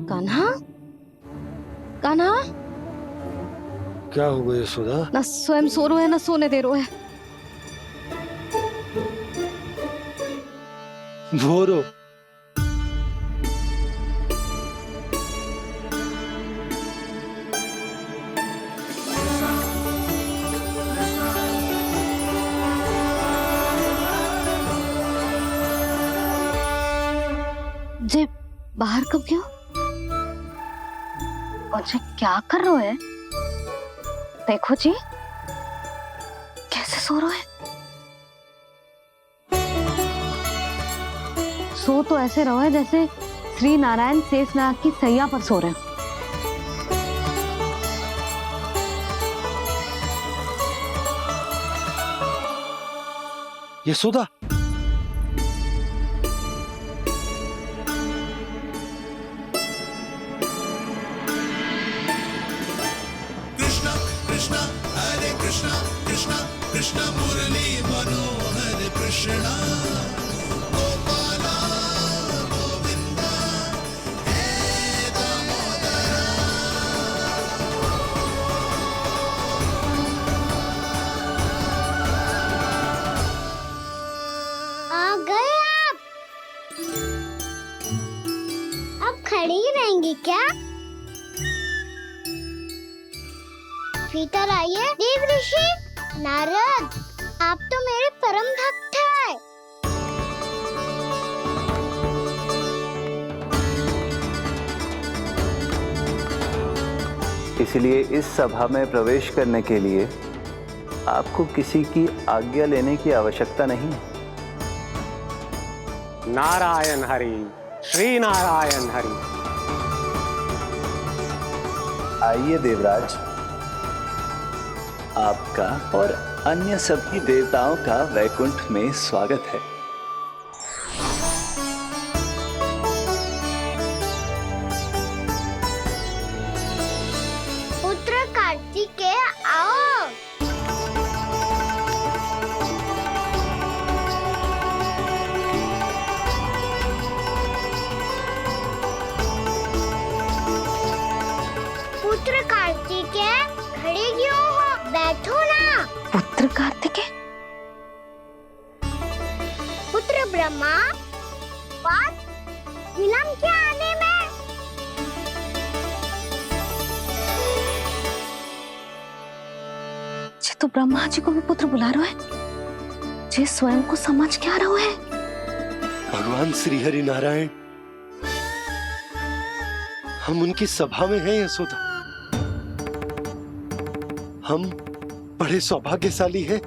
कान्हा, कान्हा, क्या हो गया सुधा? ना स्वयं सो रो है ना सोने दे रो है। भोरो। जे बाहर कब गयो? और जे क्या कर रहे है? देखो जी, कैसे सो रहा है। सो तो ऐसे रहो है जैसे श्री नारायण शेषनाग की सैया पर सो रहे हैं। कृष्ण गोपाल गोविंद हे दामोदर। आ गए आप। अब खड़ी ही रहेंगी क्या? भीतर आइए देव ऋषि। नारद, आप तो मेरे परम भक्त हैं। इसलिए इस सभा में प्रवेश करने के लिए आपको किसी की आज्ञा लेने की आवश्यकता नहीं है। नारायण हरि, श्री नारायण हरि। आइए देवराज, आपका और अन्य सभी देवताओं का वैकुंठ में स्वागत है। पुत्र कार्तिकेय आओ। पुत्र कार्तिकेय, खड़े क्यों हो? बैठो ना। पुत्र कार्तिकेय? पुत्र ब्रह्मा, बात विलंब क्या आने में? जे तो ब्रह्मा जी को भी पुत्र बुला रहा है, जे स्वयं को समझ क्या रहा है। भगवान श्री हरि नारायण, हम उनकी सभा में हैं यशोदा। हम बड़े सौभाग्यशाली हैं।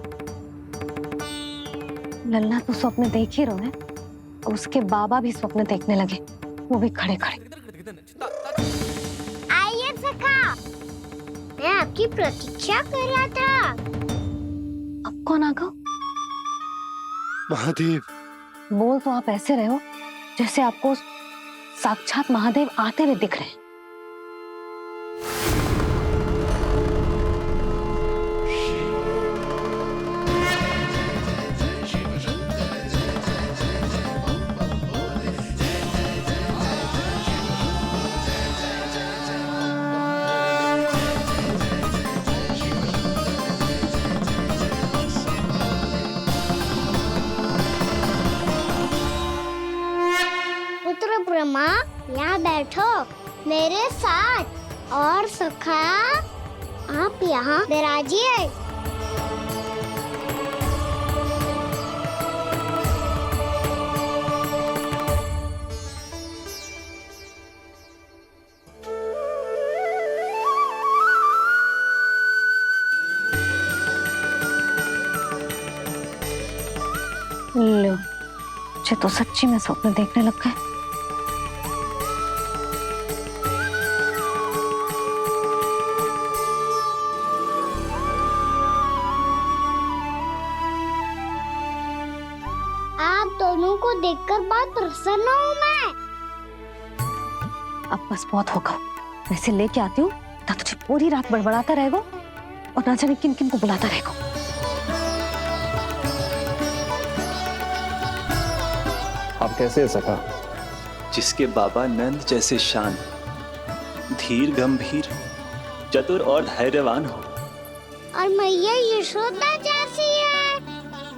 लल्ला तो स्वप्न देख ही रहे हैं, और उसके बाबा भी स्वप्न देखने लगे, वो भी खड़े खड़े। आइए सखा, मैं आपकी प्रतीक्षा कर रहा था। अब कौन आ गया? महादेव। बोल तो आप ऐसे रहे हो जैसे आपको साक्षात महादेव आते हुए दिख रहे हैं। पुत्र ब्रह्मा, यहाँ बैठो मेरे साथ। और सखा, आप यहाँ विराजिए। लो, जे तो सच्ची में स्वप्न देखने लग गए। आप दोनों को देखकर बहुत प्रसन्न हूँ मैं। अब बस बहुत होगा, वैसे लेके आती हूँ ना, तुझे पूरी रात बड़बड़ाता रहेगा और ना जाने किन किन को बुलाता रहेगा। आप कैसे है सखा? जिसके बाबा नंद जैसे शांत, धीर गंभीर, चतुर और धैर्यवान हो, और मैया यशोदा जैसी है,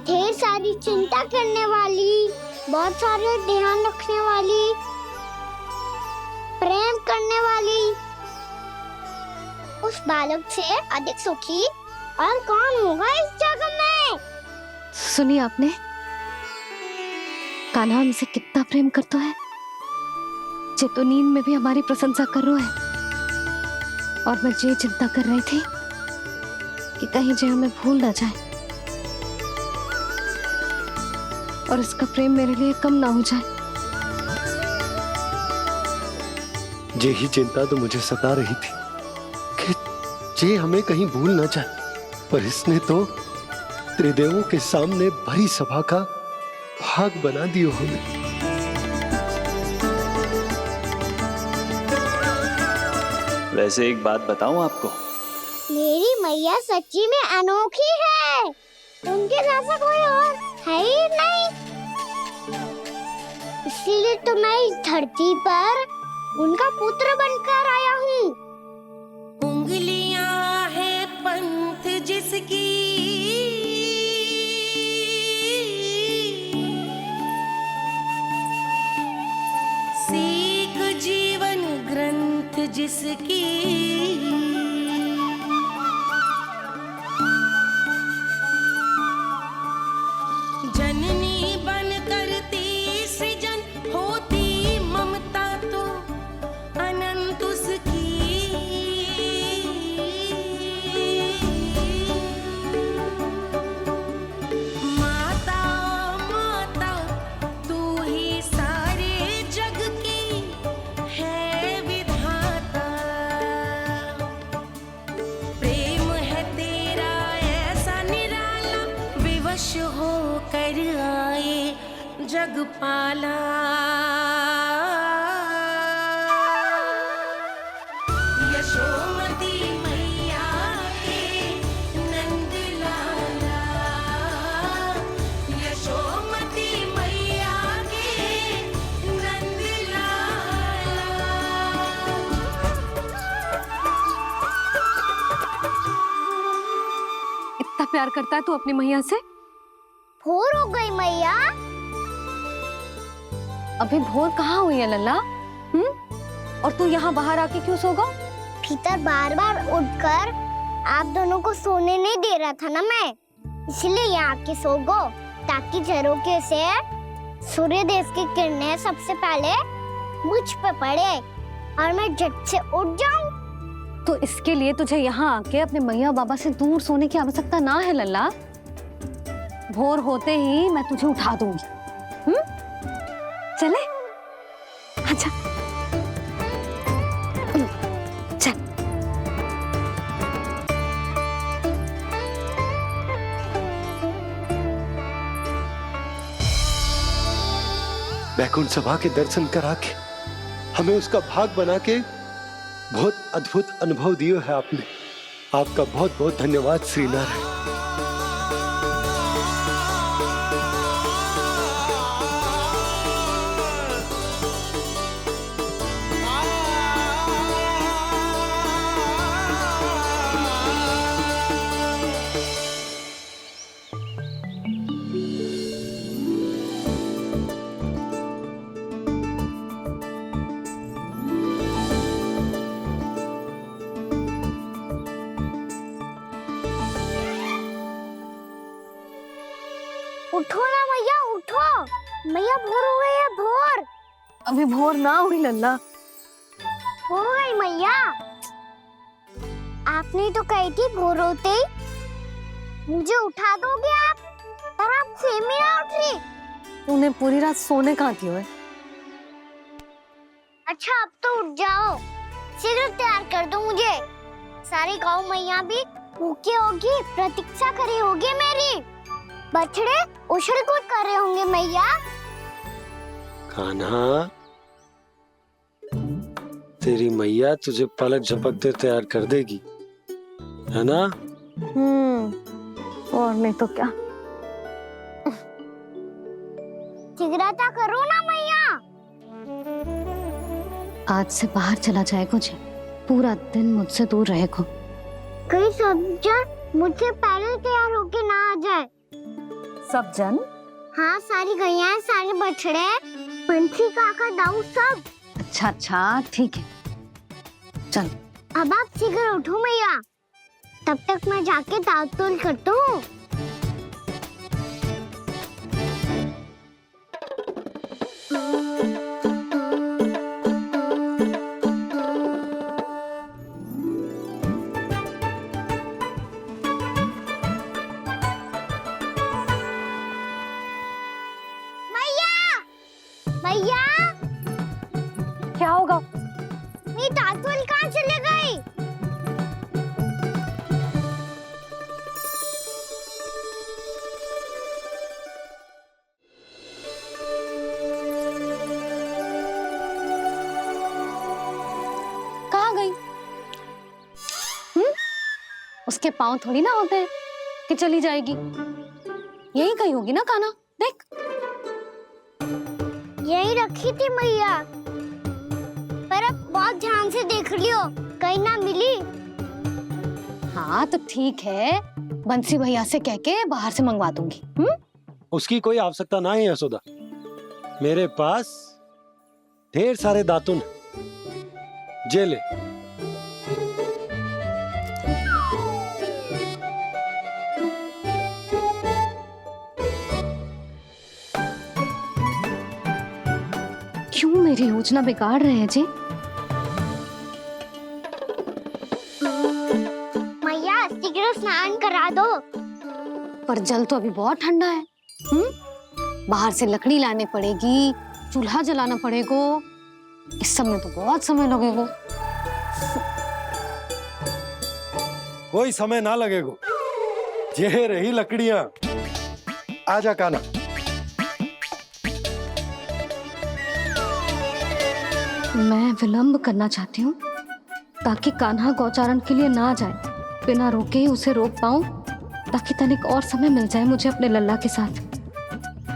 ढेर सारी चिंता करने वाली, बहुत सारे ध्यान रखने वाली, प्रेम करने वाली। उस बालक से अधिक सुखी और कौन होगा इस जग में? सुनिए आपने, कान्हा हमसे कितना प्रेम करता है, जे तो नींद में भी हमारी प्रशंसा कर रहा है। और मैं ये चिंता कर रही थी कि कहीं जे हमें भूल ना जाए और इसका प्रेम मेरे लिए कम ना हो जाए। यही चिंता तो मुझे सता रही थी कि जे हमें कहीं भूल ना जाए, पर इसने तो त्रिदेवों के सामने भरी सभा का भाग बना दियो हमें। वैसे एक बात बताऊं आपको, मेरी मैया सच्ची में अनोखी है। उनके जैसा कोई और है ही नहीं। इसलिए तो मैं इस धरती पर उनका पुत्र बनकर आया हूँ। उंगलियां है पंथ जिसकी, सीख जीवन ग्रंथ जिसकी, जननी बन करती सृजन होती ममता तो अनंत उसकी। माता माता तू ही सारे जग की है विधाता। प्रेम है तेरा ऐसा निराला, विवश हो कर आए जग पाला। यशोमती मैया के नंद लाला, यशोमती मैया के नंद लाला। इतना प्यार करता है तू अपनी मैया से? भोर हो गई मैया। अभी भोर कहाँ हुई है लल्ला? और तू यहाँ बाहर आके क्यों सो गया? भीतर बार बार उठकर आप दोनों को सोने नहीं दे रहा था ना मैं, इसलिए यहाँ आके सो गो, ताकि झरोखे से सूर्य देव की किरणें सबसे पहले मुझ पे पड़े और मैं झट से उठ जाऊं। तो इसके लिए तुझे यहाँ आके अपने मैया बाबा से दूर सोने की आवश्यकता ना है लल्ला। भोर होते ही मैं तुझे उठा दूंगी। चले? अच्छा चल। वैकुंठ सभा के दर्शन करा के हमें उसका भाग बना के बहुत अद्भुत अनुभव दिए है आपने। आपका बहुत बहुत धन्यवाद श्री नारायण। उठो ना मैया, उठो। मैया भोर हो गई है, भोर। अभी भोर ना हुई लल्ला। हो गई मैया। आपने तो कही थी भोर होते ही मुझे उठा दोगे आप, पर आप सेम ही ना उठ रही। तूने पूरी रात सोने कहाँ थी ओए? अच्छा अब तो उठ जाओ, शीघ्र तैयार कर दो मुझे। सारी गाँव मैया भी भूखी होगी, प्रतीक्षा करी होगी मेरी। बछड़े उछल कूद कर रहे होंगे मैया। कान्हा, तेरी मैया तुझे पलक झपकते तैयार कर देगी, है ना? और नहीं तो क्या। शीघ्रता करो ना मैया। आज से बाहर चला जाएगा जी, पूरा दिन मुझसे दूर रहेगा। कहीं सब जन मुझसे पहले तैयार होके ना आ जाए। सब जन? हाँ, सारी गैया, सारे बछड़े, पंछी, काका, दाऊ सब। अच्छा अच्छा ठीक है, चल। अब आप शीघ्र उठो मैया, तब तक मैं जाके ताल तोल करता हूँ। मैया, क्या होगा? मेरी तातुल कहाँ चले गई? कहाँ गई? उसके पाँव थोड़ी ना होते हैं कि चली जाएगी। यही कहीं होगी ना कान्हा, देख। यही रखी थी मैया, पर अब बहुत ध्यान से देख लियो, कहीं ना मिली। हाँ तो ठीक है, बंसी भैया से कह के बाहर से मंगवा दूंगी। उसकी कोई आवश्यकता ना है यशोदा, मेरे पास ढेर सारे दातुन जे ले। क्यों मेरी योजना बिगाड़ रहे हैं जी? मैया शीघ्र स्नान करा दो। पर जल तो अभी बहुत ठंडा है। बाहर से लकड़ी लाने पड़ेगी, चूल्हा जलाना पड़ेगा, इस सब में तो बहुत समय लगेगा। कोई समय ना लगेगा, ये रही लकड़ियां। आजा कान्हा। मैं विलंब करना चाहती हूँ ताकि कान्हा गौचारण के लिए ना जाए, बिना रोके ही उसे रोक पाऊं, ताकि तनिक और समय मिल जाए मुझे अपने लल्ला के साथ।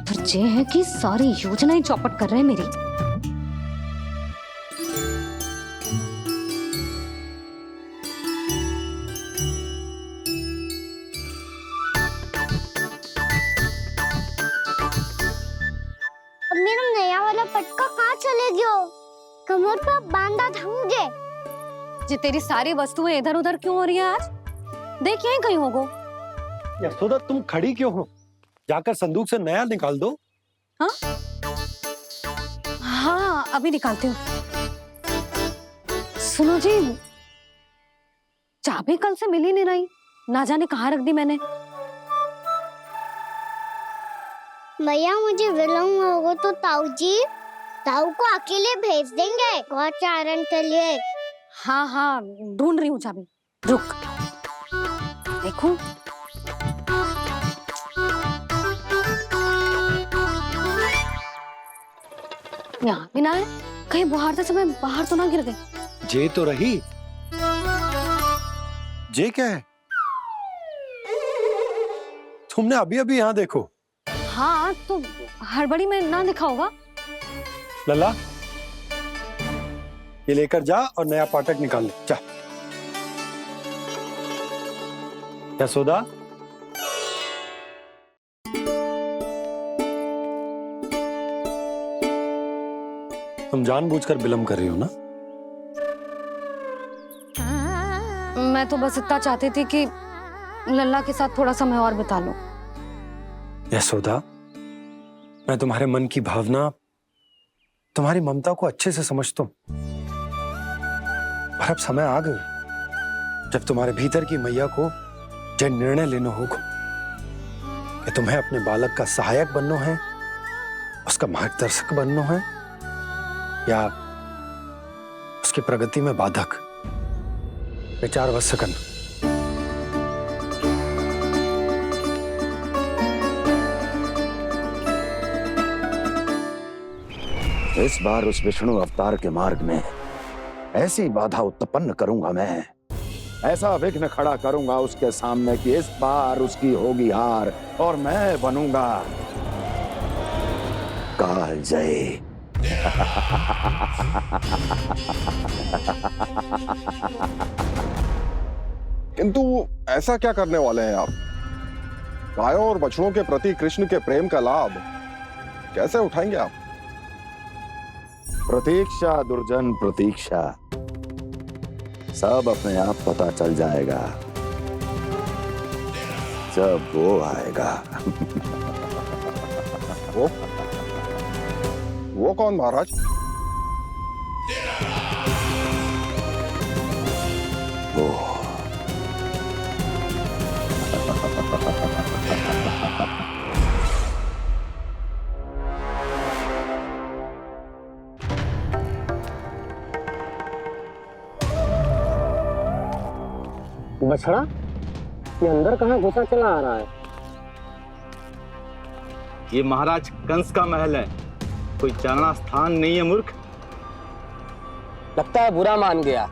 पर ये है कि सारी योजना ही चौपट कर रहे हैं मेरी। अब मेरा नया वाला पटका कहाँ चले गयो? कमर पर बांधा था मुझे। ये तेरी सारी वस्तुएं इधर उधर क्यों हो रही है आज? देख यहीं कहीं होगो। यशोदा तुम खड़ी क्यों हो? जाकर संदूक से नया निकाल दो। हाँ हाँ अभी निकालती हूँ। सुनो जी, चाबी कल से मिल ही नहीं रही, ना जाने कहाँ रख दी मैंने। भैया मुझे विलम्ब होगा तो ताऊ को अकेले भेज देंगे गौचारण के लिए। हाँ हाँ ढूंढ रही हूँ चाबी, रुक। देखो यहाँ भी ना है, कहीं बुहारते समय बाहर तो ना गिर गए। जे तो रही। जे क्या है? तुमने अभी अभी यहाँ देखो। हाँ तो हड़बड़ी में ना दिखा होगा। लल्ला ये लेकर जा और नया पाठक निकाल ले जा। यशोदा तुम जानबूझकर विलम्ब कर रही हो ना? मैं तो बस इतना चाहती थी कि लल्ला के साथ थोड़ा समय और बिता लूं। यशोदा मैं तुम्हारे मन की भावना, तुम्हारी ममता को अच्छे से समझता हूं, पर अब समय आ गया जब तुम्हारे भीतर की मैया को यह निर्णय लेना होगा कि तुम्हें अपने बालक का सहायक बनना है, उसका मार्गदर्शक बनना है, या उसकी प्रगति में बाधक। विचार अवश्य करना। इस बार उस विष्णु अवतार के मार्ग में ऐसी बाधा उत्पन्न करूंगा मैं, ऐसा विघ्न खड़ा करूंगा उसके सामने कि इस बार उसकी होगी हार और मैं बनूंगा कालजयी। किंतु ऐसा क्या करने वाले हैं आप? गायों और बछड़ों के प्रति कृष्ण के प्रेम का लाभ कैसे उठाएंगे आप? प्रतीक्षा दुर्जन प्रतीक्षा, सब अपने आप पता चल जाएगा जब वो आएगा। वो कौन महाराज? वो बछड़ा ये अंदर कहाँ घुसा चला आ रहा है? ये महाराज कंस का महल है, कोई चारणा स्थान नहीं है मूर्ख। लगता है बुरा मान गया।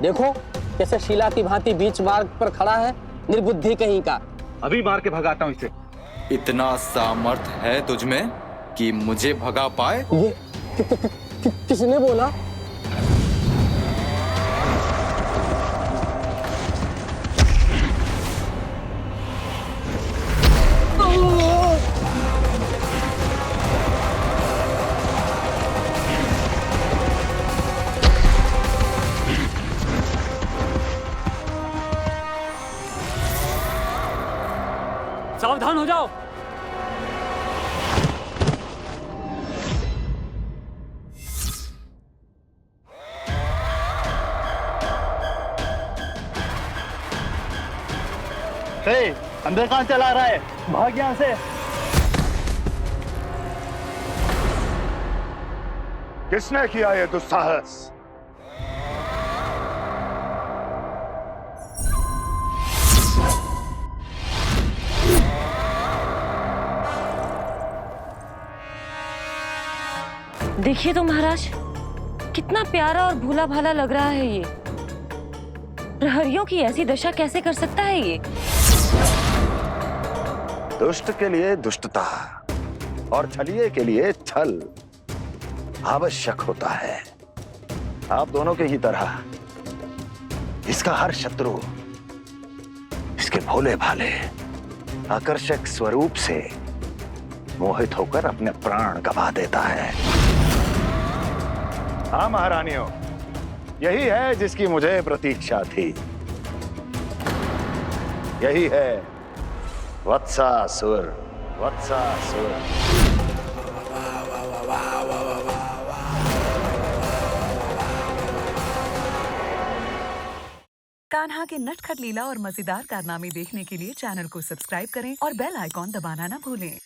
देखो कैसे शिला की भांति बीच मार्ग पर खड़ा है, निर्बुद्धि कहीं का। अभी मार के भगाता हूँ इसे। इतना सामर्थ है तुझमें कि मुझे भगा पाए? ये किसने बोला? सावधान हो जाओ। अंदर कहाँ चला रहा है? भाग यहाँ से। किसने किया ये दुस्साहस? देखिए तो महाराज, कितना प्यारा और भोला भाला लग रहा है ये। प्रहरियों की ऐसी दशा कैसे कर सकता है ये? दुष्ट के लिए दुष्टता और छलिए के लिए छल आवश्यक होता है। आप दोनों के ही तरह इसका हर शत्रु इसके भोले भाले आकर्षक स्वरूप से मोहित होकर अपने प्राण गंवा देता है। हाँ महारानियों, यही है जिसकी मुझे प्रतीक्षा थी। यही है वत्सासुर। वत्सासुर। कान्हा के नटखट लीला और मजेदार कारनामे देखने के लिए चैनल को सब्सक्राइब करें और बेल आइकॉन दबाना ना भूलें।